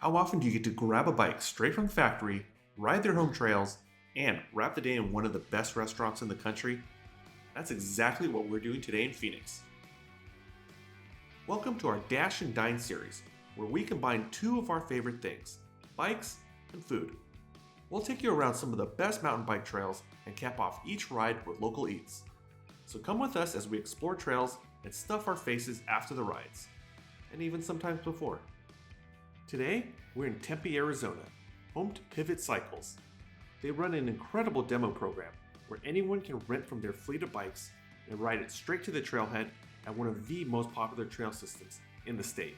How often do you get to grab a bike straight from the factory, ride their home trails, and wrap the day in one of the best restaurants in the country? That's exactly what we're doing today in Phoenix. Welcome to our Dash and Dine series, where we combine two of our favorite things, bikes and food. We'll take you around some of the best mountain bike trails and cap off each ride with local eats. So come with us as we explore trails and stuff our faces after the rides, and even sometimes before. Today, we're in Tempe, Arizona, home to Pivot Cycles. They run an incredible demo program where anyone can rent from their fleet of bikes and ride it straight to the trailhead at one of the most popular trail systems in the state.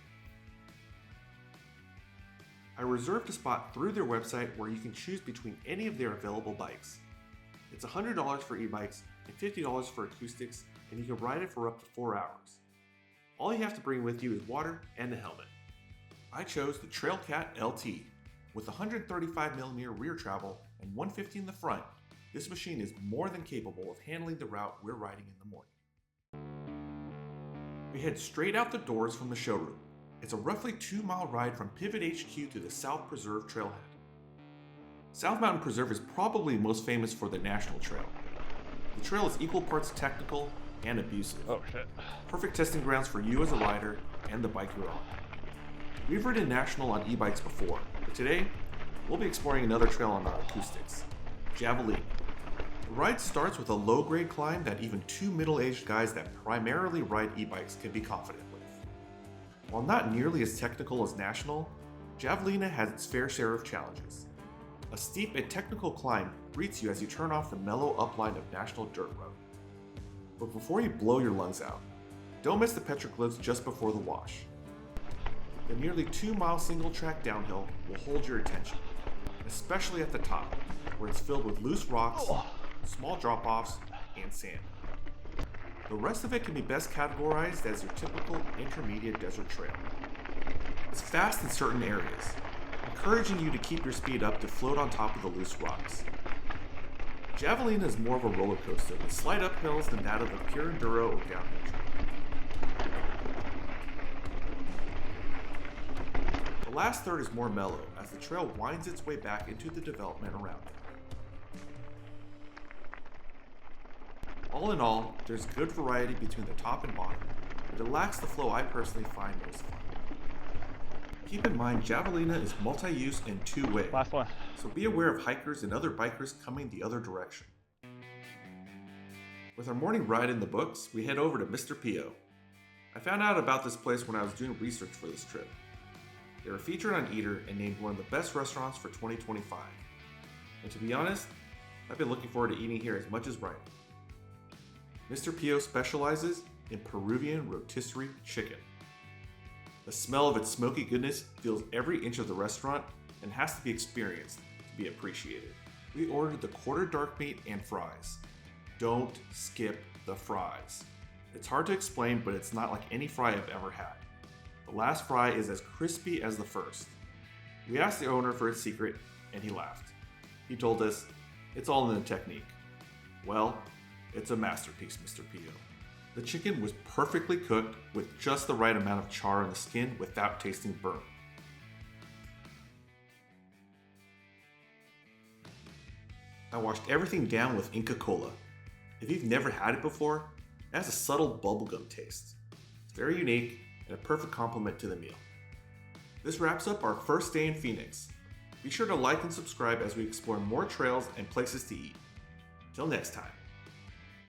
I reserved a spot through their website where you can choose between any of their available bikes. It's $100 for e-bikes and $50 for acoustics, and you can ride it for up to 4 hours. All you have to bring with you is water and a helmet. I chose the Trailcat LT. With 135mm rear travel and 150 in the front, this machine is more than capable of handling the route we're riding in the morning. We head straight out the doors from the showroom. It's a roughly 2-mile ride from Pivot HQ to the South Preserve Trailhead. South Mountain Preserve is probably most famous for the National Trail. The trail is equal parts technical and abusive. Oh shit. Perfect testing grounds for you as a rider and the bike you're on. We've ridden National on e-bikes before, but today, we'll be exploring another trail on our acoustics, Javelina. The ride starts with a low-grade climb that even two middle-aged guys that primarily ride e-bikes can be confident with. While not nearly as technical as National, Javelina has its fair share of challenges. A steep and technical climb greets you as you turn off the mellow upline of National Dirt Road. But before you blow your lungs out, don't miss the petroglyphs just before the wash. The nearly 2-mile single-track downhill will hold your attention, especially at the top, where it's filled with loose rocks, small drop-offs, and sand. The rest of it can be best categorized as your typical intermediate desert trail. It's fast in certain areas, encouraging you to keep your speed up to float on top of the loose rocks. Javelina is more of a roller coaster with slight uphills than that of the pure enduro or downhill trail. The last third is more mellow as the trail winds its way back into the development around it. All in all, there's good variety between the top and bottom, but it lacks the flow I personally find most fun. Keep in mind, Javelina is multi-use in 2 ways, Last one. so be aware of hikers and other bikers coming the other direction. With our morning ride in the books, we head over to Mister Pio. I found out about this place when I was doing research for this trip. They were featured on Eater and named one of the best restaurants for 2025. And to be honest, I've been looking forward to eating here as much as riding. Mister Pio specializes in Peruvian rotisserie chicken. The smell of its smoky goodness fills every inch of the restaurant and has to be experienced to be appreciated. We ordered the quarter dark meat and fries. Don't skip the fries. It's hard to explain, but it's not like any fry I've ever had. The last fry is as crispy as the first. We asked the owner for his secret, and he laughed. He told us, it's all in the technique. Well, it's a masterpiece, Mister Pio. The chicken was perfectly cooked with just the right amount of char on the skin without tasting burnt. I washed everything down with Inca Cola. If you've never had it before, it has a subtle bubblegum taste. It's very unique and a perfect complement to the meal. This wraps up our first day in Phoenix. Be sure to like and subscribe as we explore more trails and places to eat. Till next time.